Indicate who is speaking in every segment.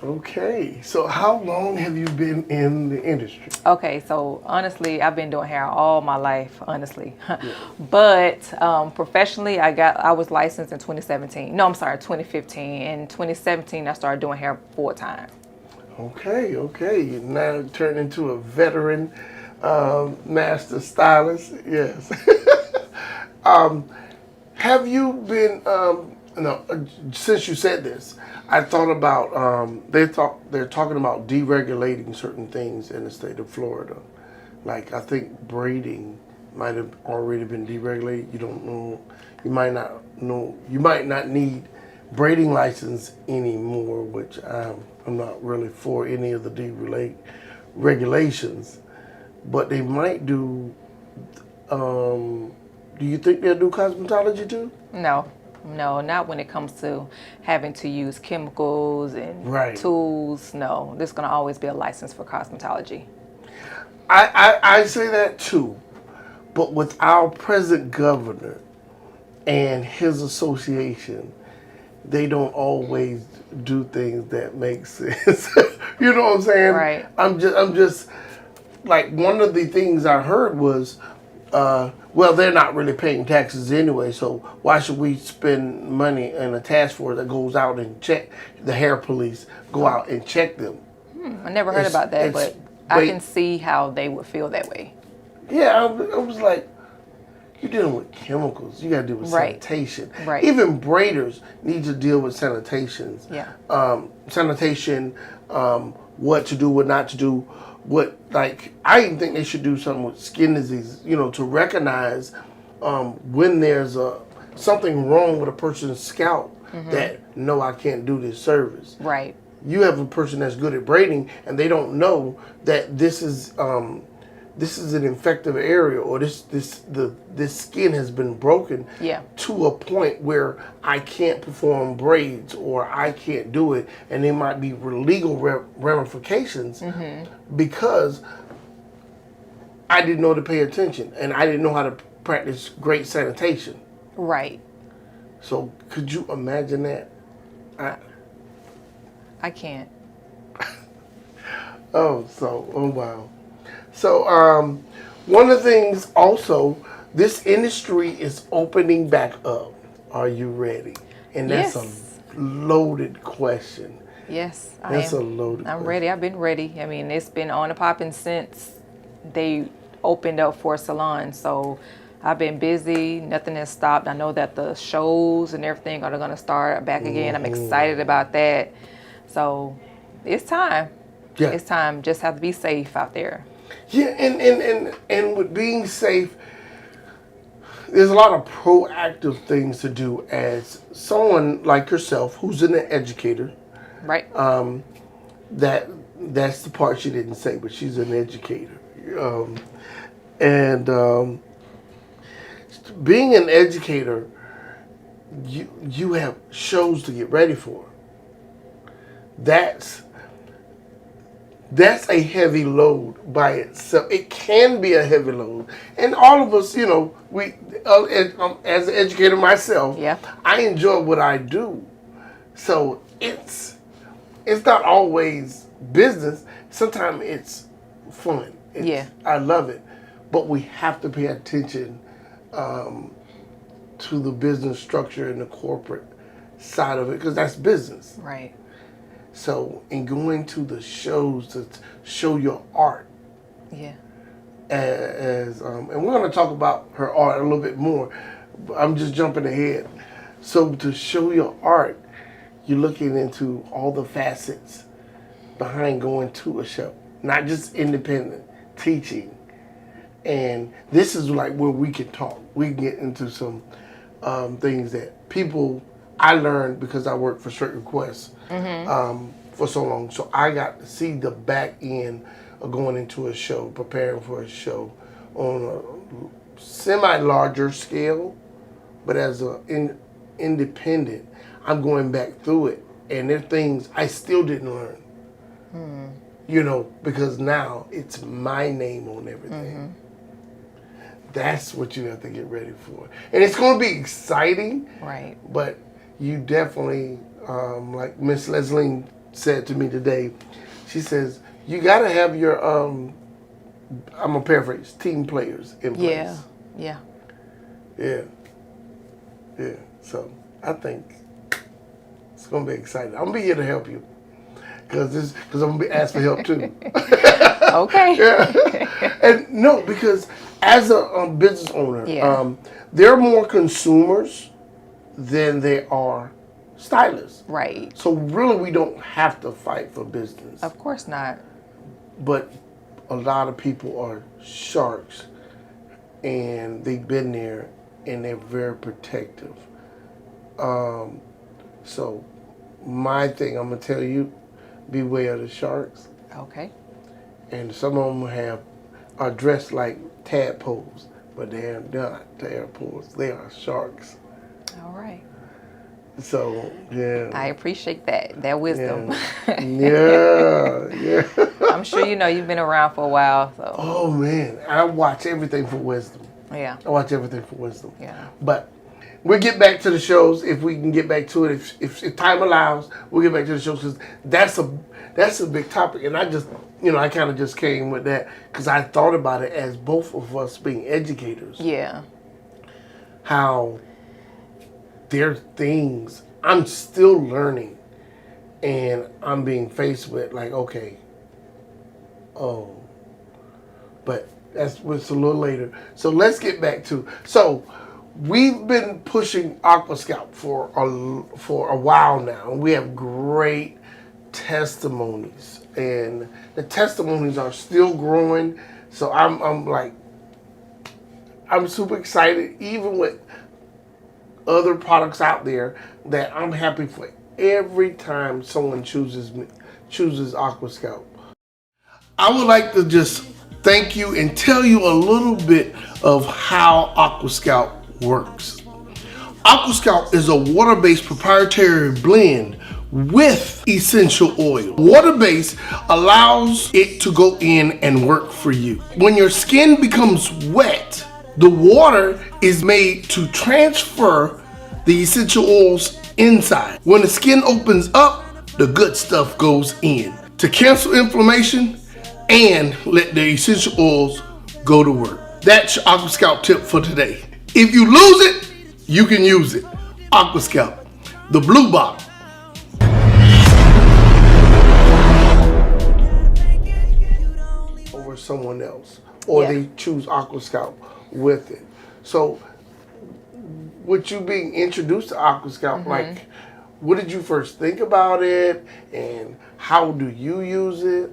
Speaker 1: Okay, so how long have you been in the industry?
Speaker 2: Okay, so honestly, I've been doing hair all my life, honestly.
Speaker 1: Yeah.
Speaker 2: But professionally, I was licensed in 2017. No, I'm sorry, 2015. In 2017, I started doing hair full time.
Speaker 1: Okay, okay. You now turned into a veteran master stylist. Yes. um, have you been? No, since you said this, I thought about they're talking about deregulating certain things in the state of Florida. Like I think braiding might have already been deregulated. You don't know. You might not know. You might not need braiding license anymore, which I'm not really for any of the regulations. But they might do. Do you think they'll do cosmetology too?
Speaker 2: No, no, not when it comes to having to use chemicals and
Speaker 1: Right.
Speaker 2: tools. No, there's going to always be a license for cosmetology.
Speaker 1: I say that too. But with our present governor and his association, they don't always do things that make sense. You know what I'm saying?
Speaker 2: Right.
Speaker 1: I'm just like one of the things I heard was, well, they're not really paying taxes anyway, so why should we spend money in a task force that goes out and check the hair police go out and check them?
Speaker 2: I never heard about that, but I can see how they would feel that way.
Speaker 1: Yeah, I was like, you're dealing with chemicals. You got to deal with sanitation.
Speaker 2: Right.
Speaker 1: Even braiders need to deal with sanitations.
Speaker 2: Yeah.
Speaker 1: Sanitation, what to do, what not to do. What, like, I even think they should do something with skin disease, to recognize when there's something wrong with a person's scalp that, no, I can't do this service.
Speaker 2: Right.
Speaker 1: You have a person that's good at braiding and they don't know that this is an infective area, or this skin has been broken to a point where I can't perform braids or I can't do it, and there might be legal ramifications because I didn't know to pay attention and I didn't know how to practice great sanitation.
Speaker 2: Right.
Speaker 1: So could you imagine that?
Speaker 2: I can't.
Speaker 1: Oh wow. So one of the things also, this industry is opening back up. Are you ready? And that's a loaded question.
Speaker 2: Yes,
Speaker 1: That's a loaded
Speaker 2: I'm
Speaker 1: question.
Speaker 2: ready. I've been ready. I mean, it's been on and popping since they opened up for salons. So I've been busy. Nothing has stopped. I know that the shows and everything are going to start back again. I'm excited about that. So it's time.
Speaker 1: Yeah.
Speaker 2: It's time. Just have to be safe out there.
Speaker 1: Yeah, and with being safe, there's a lot of proactive things to do as someone like yourself who's an educator.
Speaker 2: Right.
Speaker 1: That's the part she didn't say, but she's an educator. And being an educator, you have shows to get ready for. That's a heavy load by itself. It can be a heavy load, and all of us, we as an educator myself, I enjoy what I do. So it's not always business. Sometimes it's fun. I love it, but we have to pay attention to the business structure and the corporate side of it, because that's business.
Speaker 2: Right.
Speaker 1: So in going to the shows to show your art, and we're going to talk about her art a little bit more. I'm just jumping ahead. So to show your art, you're looking into all the facets behind going to a show, not just independent teaching. And this is like where we can talk. We can get into some things that I learned because I worked for Straight Requests for so long. So I got to see the back end of going into a show, preparing for a show on a semi-larger scale. But as an independent, I'm going back through it. And there are things I still didn't learn. Because now it's my name on everything. That's what you have to get ready for. And it's going to be exciting.
Speaker 2: Right.
Speaker 1: But you definitely, like Miss Leslie said to me today. She says, you got to have your, I'm going to paraphrase, team players in place.
Speaker 2: Yeah.
Speaker 1: Yeah. So I think it's going to be exciting. I'm going to be here to help you. Because I'm going to be asked for help too.
Speaker 2: Okay.
Speaker 1: Yeah. And no, because as a business owner,
Speaker 2: Yeah.
Speaker 1: there are more consumers than there are stylists.
Speaker 2: Right.
Speaker 1: So really we don't have to fight for business.
Speaker 2: Of course not.
Speaker 1: But a lot of people are sharks and they've been there and they're very protective. So my thing, I'm going to tell you, beware of the sharks.
Speaker 2: Okay.
Speaker 1: And some of them are dressed like tadpoles, but they're not tadpoles. They are sharks.
Speaker 2: All right.
Speaker 1: So, yeah.
Speaker 2: I appreciate that wisdom.
Speaker 1: Yeah.
Speaker 2: I'm sure you know you've been around for a while. So.
Speaker 1: Oh, man. I watch everything for wisdom.
Speaker 2: Yeah.
Speaker 1: I watch everything for wisdom.
Speaker 2: Yeah.
Speaker 1: But we'll get back to the shows if we can get back to it. If time allows, we'll get back to the shows because that's a big topic. And I just, I kind of just came with that because I thought about it as both of us being educators.
Speaker 2: Yeah.
Speaker 1: How there are things I'm still learning and I'm being faced with like, okay, but that's what's a little later. So let's get back to, so we've been pushing Aqua Scalp for a while now. And we have great testimonies and the testimonies are still growing. So I'm super excited even with other products out there that I'm happy for every time someone chooses Aqua Scalp. I would like to just thank you and tell you a little bit of how Aqua Scalp works. Aqua Scalp is a water-based proprietary blend with essential oil. Water-based allows it to go in and work for you. When your skin becomes wet, the water is made to transfer the essential oils inside. When the skin opens up, the good stuff goes in to cancel inflammation and let the essential oils go to work. That's your Aqua Scalp tip for today. If you lose it, you can use it. Aqua Scalp, the blue bottle. Over someone else, or they choose Aqua Scalp with it. So, with you being introduced to Aqua Scalp, like, what did you first think about it, and how do you use it?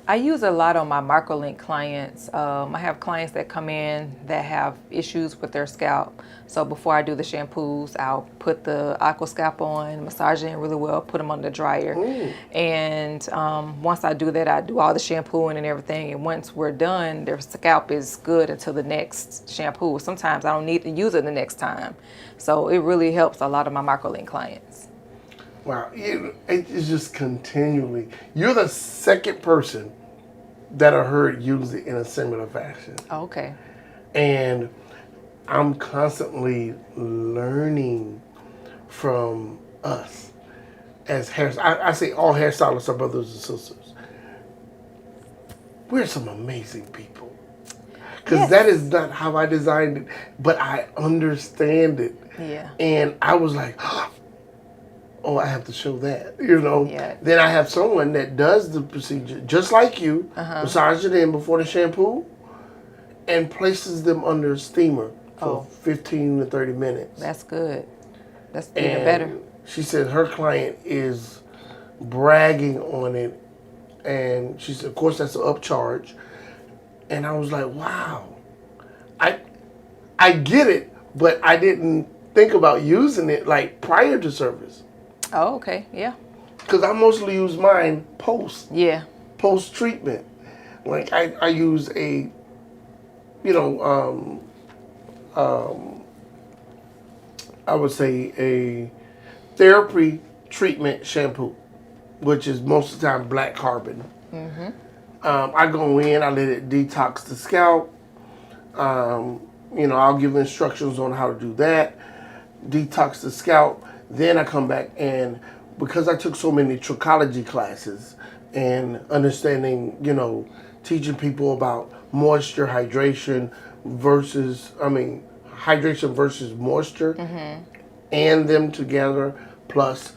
Speaker 2: I use a lot on my microlink clients. I have clients that come in that have issues with their scalp. So before I do the shampoos, I'll put the Aqua Scalp on, massage it in really well, put them on the dryer. And once I do that, I do all the shampooing and everything. And once we're done, their scalp is good until the next shampoo. Sometimes I don't need to use it the next time. So it really helps a lot of my microlink clients.
Speaker 1: Wow, it's just continually. You're the second person that I heard use it in a similar fashion.
Speaker 2: Okay.
Speaker 1: And I'm constantly learning from us as I say all hairstylists are brothers and sisters. We're some amazing people. Because that is not how I designed it, but I understand it.
Speaker 2: Yeah.
Speaker 1: And I was like, oh, I have to show that,
Speaker 2: Yeah.
Speaker 1: Then I have someone that does the procedure, just like you, massage it in before the shampoo, and places them under a steamer for 15 to 30 minutes.
Speaker 2: That's good. That's even better.
Speaker 1: She said her client is bragging on it, and she said, of course, that's an upcharge. And I was like, wow. I get it, but I didn't think about using it like prior to service.
Speaker 2: Oh, okay. Yeah.
Speaker 1: Because I mostly use mine post treatment. Like I use a, I would say a therapy treatment shampoo, which is most of the time black carbon. I go in, I let it detox the scalp. I'll give instructions on how to do that. Detox the scalp. Then I come back and because I took so many trichology classes and understanding, teaching people about moisture, hydration hydration versus moisture, and them together, plus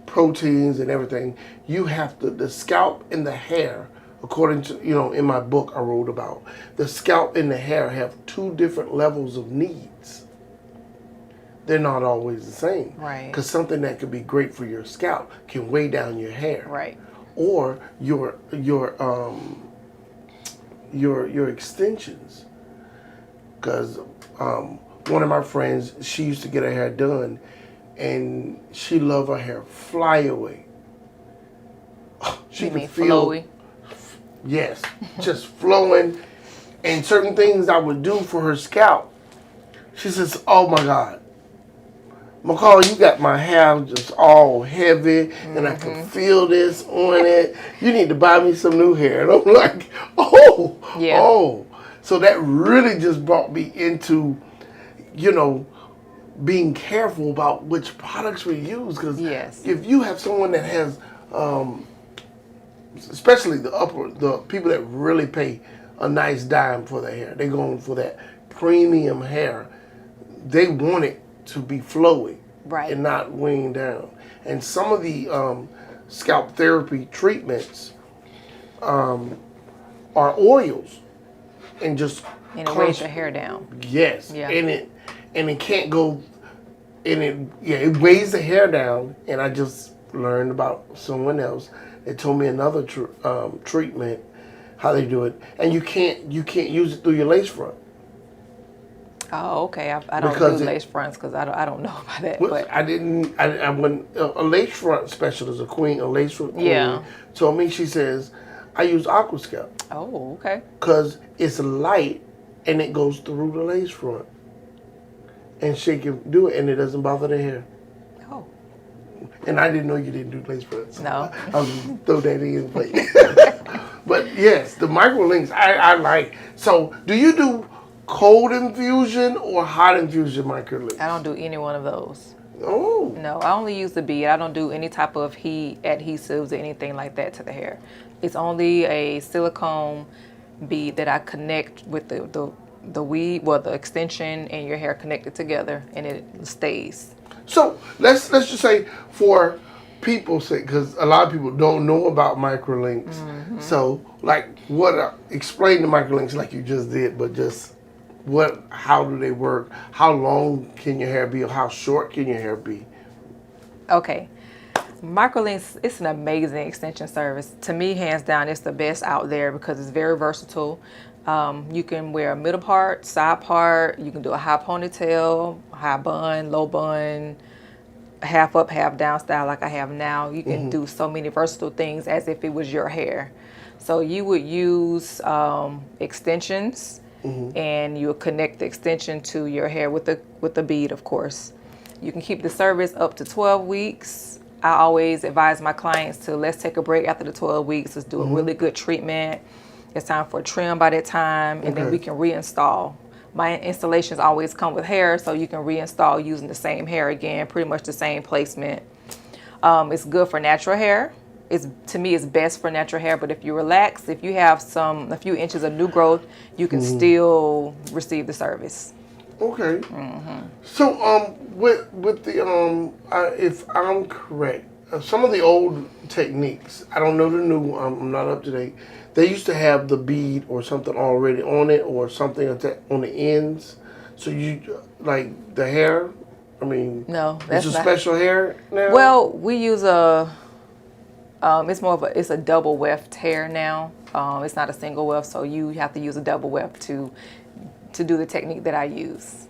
Speaker 1: proteins and everything. You have the scalp and the hair, according to, in my book I wrote about, the scalp and the hair have two different levels of needs. They're not always the same.
Speaker 2: Right.
Speaker 1: Because something that could be great for your scalp can weigh down your hair.
Speaker 2: Right.
Speaker 1: Or your extensions. Because one of my friends, she used to get her hair done, and she loved her hair fly away. She
Speaker 2: You
Speaker 1: could
Speaker 2: mean
Speaker 1: feel,
Speaker 2: flowy?
Speaker 1: yes, just flowing. And certain things I would do for her scalp. She says, "Oh my God, McCall, you got my hair just all heavy, and I can feel this on it. You need to buy me some new hair." And I'm like, "Oh,
Speaker 2: Yeah.
Speaker 1: oh." So that really just brought me into, being careful about which products we use. Because
Speaker 2: Yes.
Speaker 1: if you have someone that has, especially the people that really pay a nice dime for their hair, they're going for that premium hair. They want it to be flowy,
Speaker 2: Right.
Speaker 1: and not weighing down. And some of the scalp therapy treatments are oils, and just
Speaker 2: And it weighs your hair down.
Speaker 1: yes,
Speaker 2: Yeah.
Speaker 1: and it can't go, and it weighs the hair down. And I just learned about someone else that told me another treatment, how they do it, and you can't use it through your lace front.
Speaker 2: Oh, okay. I don't
Speaker 1: Because
Speaker 2: do lace fronts because I don't know about that.
Speaker 1: Well,
Speaker 2: But
Speaker 1: I went, a lace front specialist, a lace front queen,
Speaker 2: Yeah.
Speaker 1: told me, she says, I use Aqua Scalp
Speaker 2: oh, okay.
Speaker 1: because it's light and it goes through the lace front. And she can do it and it doesn't bother the hair.
Speaker 2: Oh,
Speaker 1: And I didn't know you didn't do lace fronts.
Speaker 2: No.
Speaker 1: I'll just throw that in. But yes, the micro links I like. So do you do cold infusion or hot infusion micro links?
Speaker 2: I don't do any one of those.
Speaker 1: Oh.
Speaker 2: No, I only use the bead. I don't do any type of heat adhesives or anything like that to the hair. It's only a silicone bead that I connect with the weave, well, the extension and your hair connected together, and it stays.
Speaker 1: So let's just say, for people's sake, because a lot of people don't know about microlinks. So explain the microlinks like you just did, but just how do they work? How long can your hair be, or how short can your hair be?
Speaker 2: Okay. Microlinks, it's an amazing extension service. To me, hands down, it's the best out there because it's very versatile. You can wear a middle part, side part. You can do a high ponytail, high bun, low bun, half up, half down style like I have now. You can do so many versatile things as if it was your hair. So you would use extensions, and you would connect the extension to your hair with the bead, of course. You can keep the service up to 12 weeks. I always advise my clients to let's take a break after the 12 weeks. Let's do a really good treatment. It's time for a trim by that time, and then we can reinstall. My installations always come with hair, so you can reinstall using the same hair again, pretty much the same placement. It's good for natural hair. To me, it's best for natural hair, but if you relax, if you have a few inches of new growth, you can still receive the service.
Speaker 1: Okay. So with the if I'm correct, some of the old techniques, I don't know the new. I'm not up to date. They used to have the bead or something already on it, or something on the ends. So you like the hair. I mean,
Speaker 2: No,
Speaker 1: it's
Speaker 2: that's
Speaker 1: a
Speaker 2: not.
Speaker 1: special hair now.
Speaker 2: Well, we use it's a double weft hair now. It's not a single weft, so you have to use a double weft to do the technique that I use.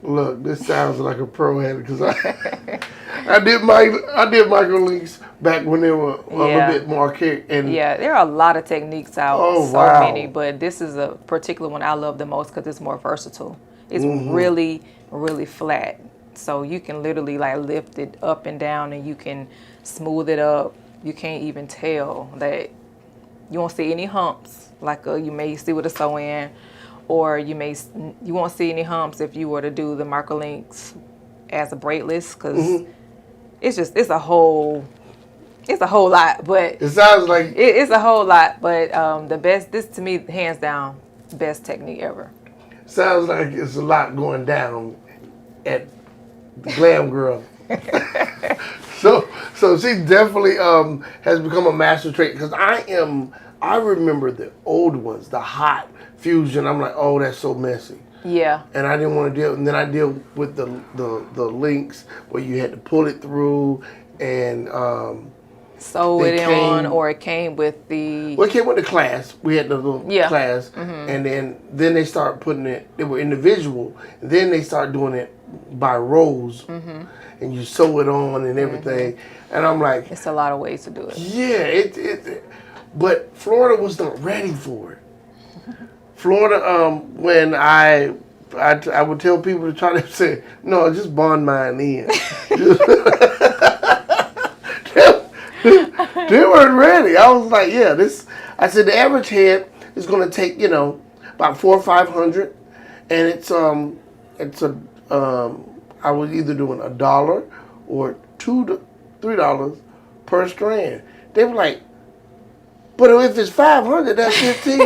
Speaker 1: Look, this sounds like a pro at it, because I did microlinks back when they were a little bit more archaic. And
Speaker 2: Yeah, there are a lot of techniques out,
Speaker 1: Oh,
Speaker 2: so
Speaker 1: wow.
Speaker 2: many, but this is a particular one I love the most because it's more versatile. It's really, really flat, so you can literally like lift it up and down, and you can smooth it up. You can't even tell that you won't see any humps like you may see with a sew-in, or you won't see any humps if you were to do the microlinks as a braidless, because it's a whole lot, but
Speaker 1: It sounds like
Speaker 2: it's a whole lot. But the best, this to me, hands down, best technique ever.
Speaker 1: sounds like it's a lot going down at the Glam Girl. So she definitely has become a master trader because I remember the old ones, the hot fusion. I'm like, oh, that's so messy.
Speaker 2: Yeah.
Speaker 1: And I didn't want to deal. And then I deal with the links where you had to pull it through and
Speaker 2: Sew it on, or it came with the.
Speaker 1: well, it came with the class. We had the little class, and then they started putting it. They were individual. And then they started doing it by rows, and you sew it on and everything. And I'm like,
Speaker 2: it's a lot of ways to do it.
Speaker 1: yeah, but Florida was not ready for it. Florida, when I would tell people to try to say, no, just bond mine in. They weren't ready. I was like, yeah, I said the average head is going to take, about $400 or $500, and I was either doing $1 or $2 to $3 per strand. They were like, but if it's 500, that's 15.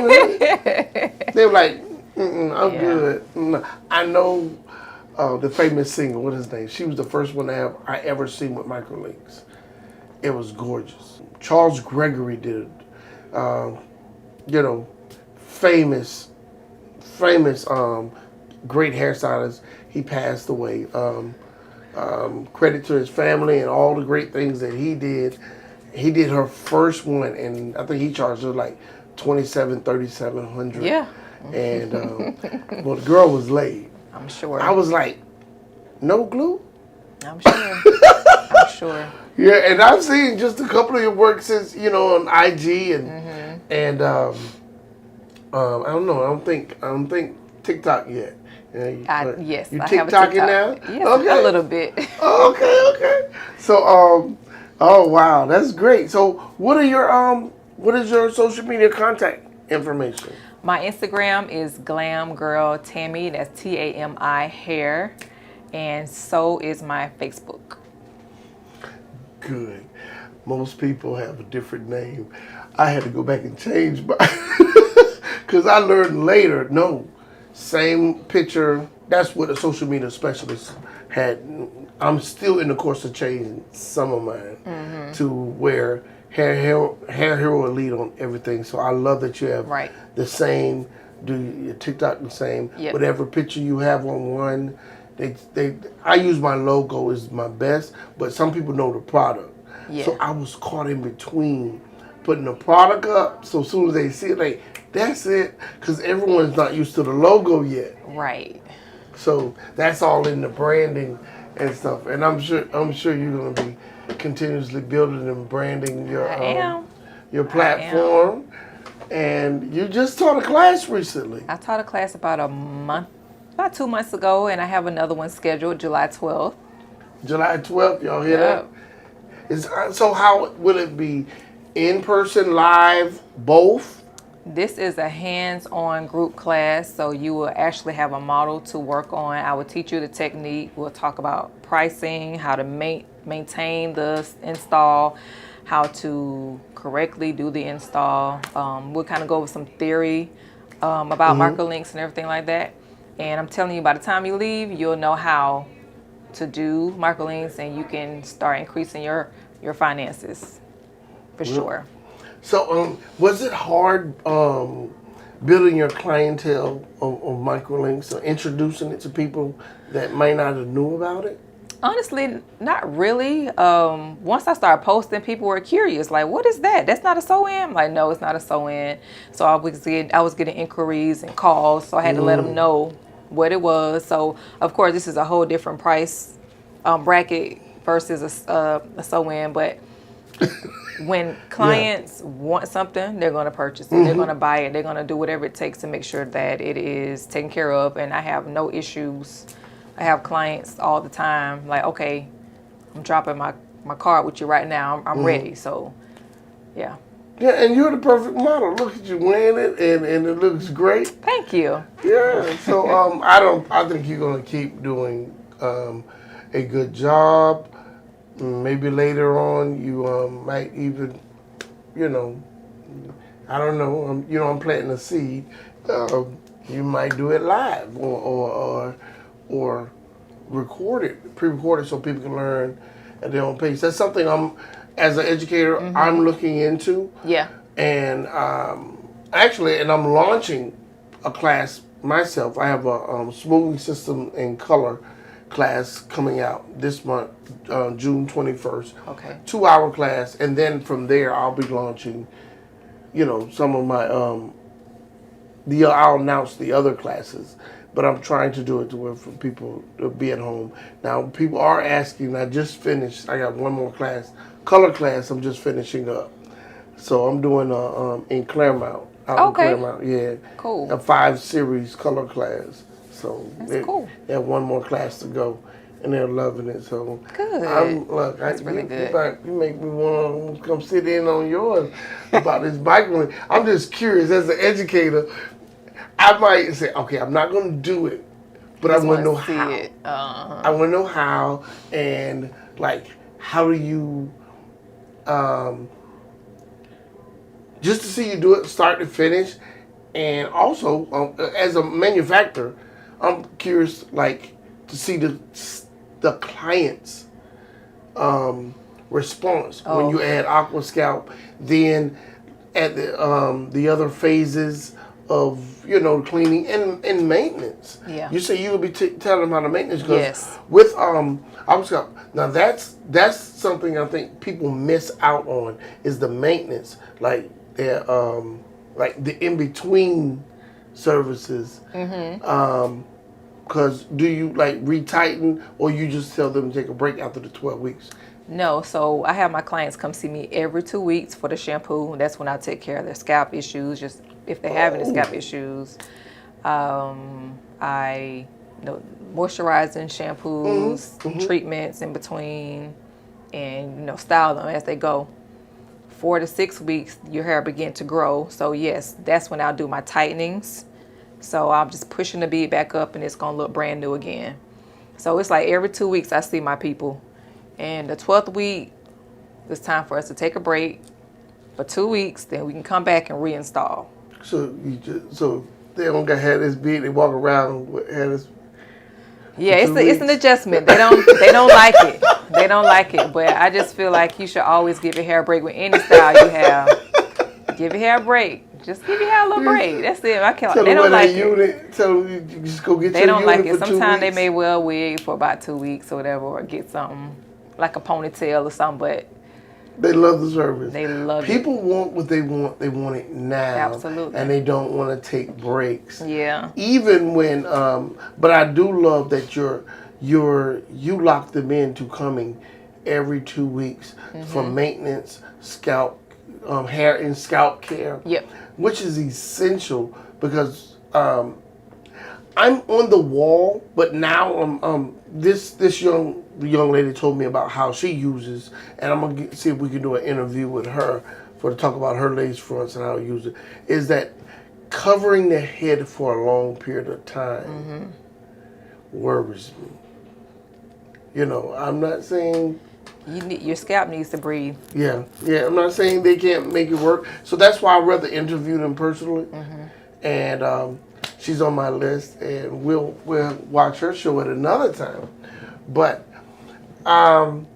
Speaker 1: They were like, I'm good. I know the famous singer, what is his name? She was the first one I ever seen with microlinks. It was gorgeous. Charles Gregory did, famous, great hairstylist. He passed away. Credit to his family and all the great things that he did. He did her first one, and I think he charged her like $3,700.
Speaker 2: Yeah.
Speaker 1: And well, the girl was laid.
Speaker 2: I'm sure.
Speaker 1: I was like, no glue?
Speaker 2: I'm sure. I'm sure.
Speaker 1: Yeah, and I've seen just a couple of your work since, on IG and I don't know. I don't think TikTok yet.
Speaker 2: Yes,
Speaker 1: you
Speaker 2: I have a
Speaker 1: TikToking
Speaker 2: TikTok.
Speaker 1: now?
Speaker 2: Yes,
Speaker 1: Okay.
Speaker 2: a little bit.
Speaker 1: Okay. So oh wow, that's great. So what is your social media contact information?
Speaker 2: My Instagram is Glam Girl Tammy. That's TAMI hair, and so is my Facebook.
Speaker 1: Good. Most people have a different name. I had to go back and change my because I learned later. No, same picture. That's what a social media specialist had. I'm still in the course of changing some of mine to where Hair Hero Elite on everything. So I love that you have the same. Do your TikTok the same?
Speaker 2: Yep.
Speaker 1: Whatever picture you have on one. I use my logo is my best, but some people know the product. Yeah. So I was caught in between putting the product up. So as soon as they see it, that's it, because everyone's not used to the logo yet.
Speaker 2: Right.
Speaker 1: So that's all in the branding and stuff. And I'm sure you're gonna be continuously building and branding your platform. And you just taught a class recently.
Speaker 2: I taught a class about 2 months ago, and I have another one scheduled July 12th.
Speaker 1: July 12th, y'all hear that? So how will it be? In person, live, both?
Speaker 2: This is a hands-on group class, so you will actually have a model to work on. I will teach you the technique. We'll talk about pricing, how to maintain the install, how to correctly do the install. We'll kind of go over some theory about microlinks and everything like that. And I'm telling you, by the time you leave, you'll know how to do microlinks, and you can start increasing your finances for sure.
Speaker 1: So was it hard building your clientele of microlinks or introducing it to people that might not have knew about it?
Speaker 2: Honestly, not really. Once I started posting, people were curious, like, what is that? That's not a sew-in? I'm like, no, it's not a sew-in. So I was getting inquiries and calls, so I had to let them know what it was. So, of course, this is a whole different price bracket versus a sew-in, but when clients want something, they're going to purchase it. They're going to buy it. They're going to do whatever it takes to make sure that it is taken care of, and I have no issues. I have clients all the time, like, okay, I'm dropping my card with you right now. I'm ready. So, yeah.
Speaker 1: Yeah, and you're the perfect model. Look at you wearing it, and it looks great.
Speaker 2: Thank you.
Speaker 1: Yeah. So I think you're gonna keep doing a good job. Maybe later on you might even, you know, I don't know. I'm planting a seed. You might do it live or record it, pre-record it, so people can learn at their own pace. That's something as an educator, I'm looking into.
Speaker 2: Yeah.
Speaker 1: And and I'm launching a class myself. I have a smoothing system and color class coming out this month, June 21st.
Speaker 2: Okay.
Speaker 1: 2-hour class, and then from there I'll be launching, some of my I'll announce the other classes, but I'm trying to do it to where for people to be at home. Now people are asking. I just finished. I got one more class, color class. I'm just finishing up, so I'm doing in Claremont. Out in Claremont, yeah.
Speaker 2: Cool.
Speaker 1: A 5-series color class. So
Speaker 2: That's cool.
Speaker 1: They have one more class to go, and they're loving it. So
Speaker 2: Good.
Speaker 1: That's
Speaker 2: really good.
Speaker 1: You make me want to come sit in on yours about this bike. I'm just curious as an educator. I might say, okay, I'm not going to do it, but I want to know how. I want to know how, and how do you, just to see you do it start to finish, and also as a manufacturer, I'm curious to see the client's response when you add Aqua Scalp, then at the other phases of cleaning and maintenance.
Speaker 2: Yeah.
Speaker 1: You say you would be telling them how to maintenance goes.
Speaker 2: Yes.
Speaker 1: With Aqua Scalp. Now that's something I think people miss out on is the maintenance, like the in between services. Because do you retighten, or you just tell them to take a break after the 12 weeks?
Speaker 2: No, so I have my clients come see me every 2 weeks for the shampoo. That's when I take care of their scalp issues, just if they're having the scalp issues. I moisturizing shampoos, treatments in between, and style them as they go. 4 to 6 weeks, your hair begin to grow. So yes, that's when I'll do my tightenings. So I'm just pushing the bead back up, and it's gonna look brand new again. So it's like every 2 weeks I see my people. And the 12th week, it's time for us to take a break for 2 weeks. Then we can come back and reinstall.
Speaker 1: So they don't got hair this big. They walk around with hair this.
Speaker 2: Yeah, it's an adjustment. They don't like it. They don't like it. But I just feel like you should always give your hair a break with any style you have. Give your hair a break. Just give your hair a little break. That's it. They don't like it.
Speaker 1: Tell them you just go get
Speaker 2: they
Speaker 1: your
Speaker 2: don't
Speaker 1: unit
Speaker 2: like it.
Speaker 1: for 2
Speaker 2: Sometimes they
Speaker 1: weeks.
Speaker 2: may well wig for about 2 weeks or whatever, or get something like a ponytail or something. But
Speaker 1: they love the service.
Speaker 2: they love
Speaker 1: People want what they want. They want it now.
Speaker 2: Absolutely.
Speaker 1: And they don't want to take breaks.
Speaker 2: Yeah.
Speaker 1: Even when, but I do love that you lock them into coming every 2 weeks for maintenance, scalp, hair and scalp care.
Speaker 2: Yep.
Speaker 1: Which is essential because I'm on the wall, but now this young lady told me about how she uses, and I'm gonna see if we can do an interview with her to talk about her lace fronts and how to use it. Is that covering the head for a long period of time worries me. I'm not saying.
Speaker 2: Your scalp needs to breathe.
Speaker 1: Yeah. I'm not saying they can't make it work. So that's why I'd rather interview them personally. And she's on my list, and we'll watch her show at another time. But I'm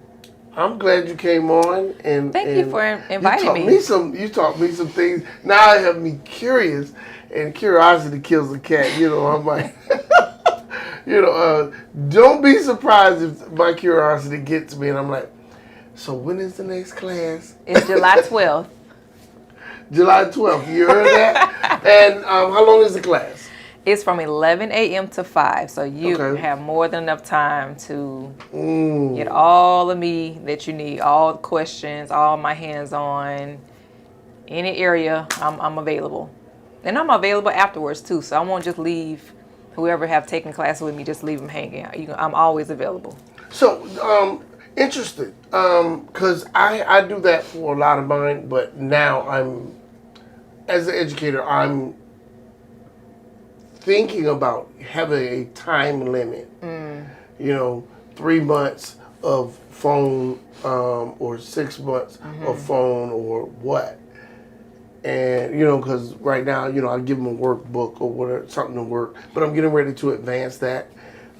Speaker 1: glad you came on, and
Speaker 2: Thank you for inviting me.
Speaker 1: You taught me some things. Now it have me curious, and curiosity kills the cat. I'm like. Don't be surprised if my curiosity gets me and I'm like, so when is the next class?
Speaker 2: It's July 12th.
Speaker 1: July 12th, you heard that? And how long is the class?
Speaker 2: It's from 11 a.m. to 5, so you have more than enough time to get all of me that you need, all the questions, all my hands-on, any area, I'm available. And I'm available afterwards too, so I won't just leave whoever have taken classes with me, just leave them hanging. I'm always available.
Speaker 1: So, interested, because I do that for a lot of mine, but now as an educator, I'm thinking about having a time limit. 3 months of phone or 6 months of phone or what. And, because right now, I give them a workbook or whatever, something to work. But I'm getting ready to advance that.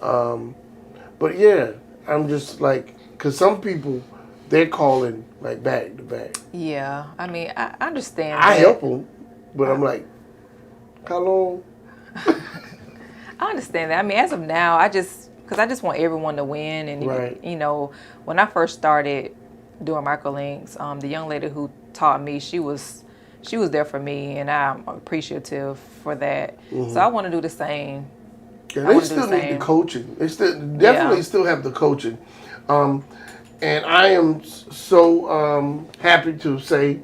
Speaker 1: But yeah, I'm just like, because some people, they're calling like back to back.
Speaker 2: Yeah, I mean, I understand
Speaker 1: I
Speaker 2: that.
Speaker 1: help them, but I'm like, how long?
Speaker 2: I understand that. I mean, as of now, because I just want everyone to win. And,
Speaker 1: Right.
Speaker 2: When I first started doing microlinks, the young lady who taught me, she was there for me, and I'm appreciative for that. So I want to do the same.
Speaker 1: Yeah,
Speaker 2: I
Speaker 1: they
Speaker 2: want to do the
Speaker 1: still need the
Speaker 2: same.
Speaker 1: coaching. They definitely
Speaker 2: Yeah.
Speaker 1: still have the coaching. And I am so happy to say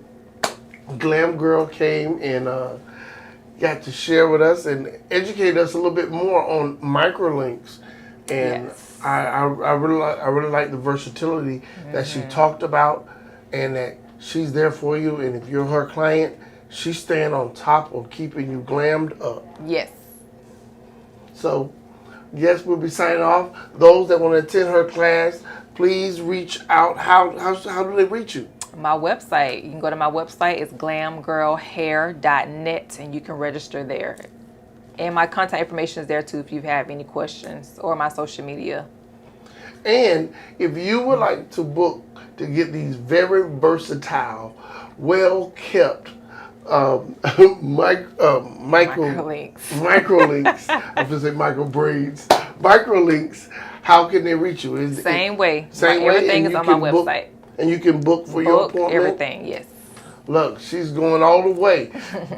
Speaker 1: Glam Girl came and got to share with us and educate us a little bit more on microlinks. And
Speaker 2: Yes.
Speaker 1: I really like the versatility that she talked about, and that she's there for you. And if you're her client, she's staying on top of keeping you glammed up.
Speaker 2: Yes.
Speaker 1: So, yes, we'll be signing off. Those that want to attend her class, please reach out. How do they reach you?
Speaker 2: My website, you can go to my website. It's glamgirlhair.net, and you can register there. And my contact information is there too if you have any questions, or my social media.
Speaker 1: And if you would like to book to get these very versatile, well kept
Speaker 2: Microlinks.
Speaker 1: microlinks, I was going to say micro braids, microlinks, how can they reach you?
Speaker 2: Same way.
Speaker 1: Same way.
Speaker 2: Everything is on my website.
Speaker 1: And you can book for your appointment?
Speaker 2: Everything, yes.
Speaker 1: Look, she's going all the way.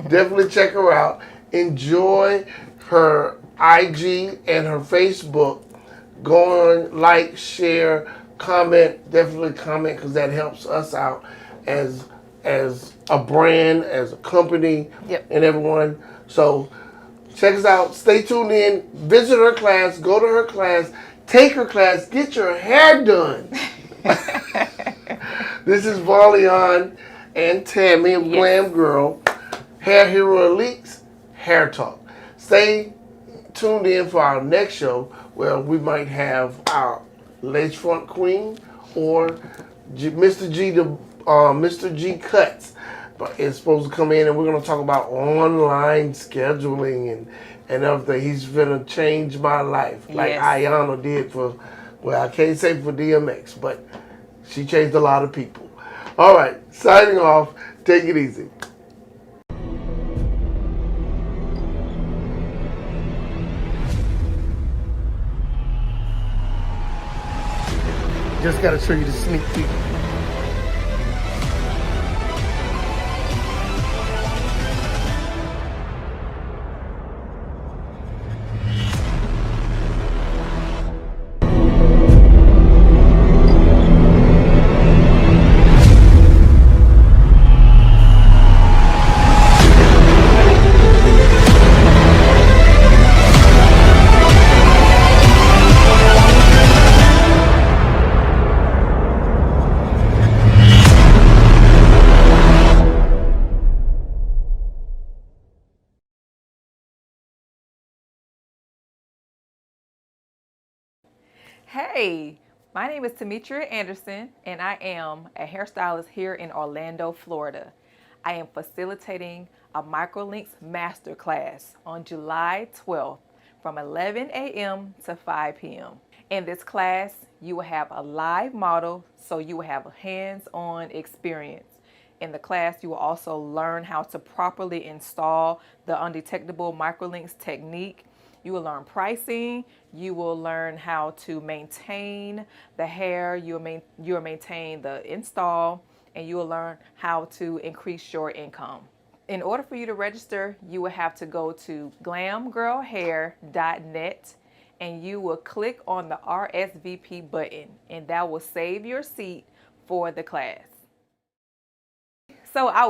Speaker 1: Definitely check her out. Enjoy her IG and her Facebook. Go on, like, share, comment. Definitely comment, because that helps us out as a brand, as a company,
Speaker 2: Yep.
Speaker 1: and everyone. So check us out. Stay tuned in. Visit her class. Go to her class. Take her class. Get your hair done. This is Valion and Tammy of Glam Girl, Hair Hero Elites, Hair Talk. Stay tuned in for our next show, where we might have our lace front queen or Mr. G Cuts. But it's supposed to come in, and we're going to talk about online scheduling and everything. He's going to change my life, like Ayana did for, well, I can't say for DMX, but she changed a lot of people. All right, signing off. Take it easy. Just got to show you the sneak peek.
Speaker 2: Hey, my name is Tamitria Anderson, and I am a hairstylist here in Orlando, Florida. I am facilitating a microlinks masterclass on July 12th from 11 a.m. to 5 p.m. In this class, you will have a live model, so you will have a hands-on experience. In the class, you will also learn how to properly install the undetectable microlinks technique. You will learn pricing. You will learn how to maintain the hair. You will maintain the install, and you will learn how to increase your income. In order for you to register, you will have to go to glamgirlhair.net, and you will click on the RSVP button, and that will save your seat for the class. So I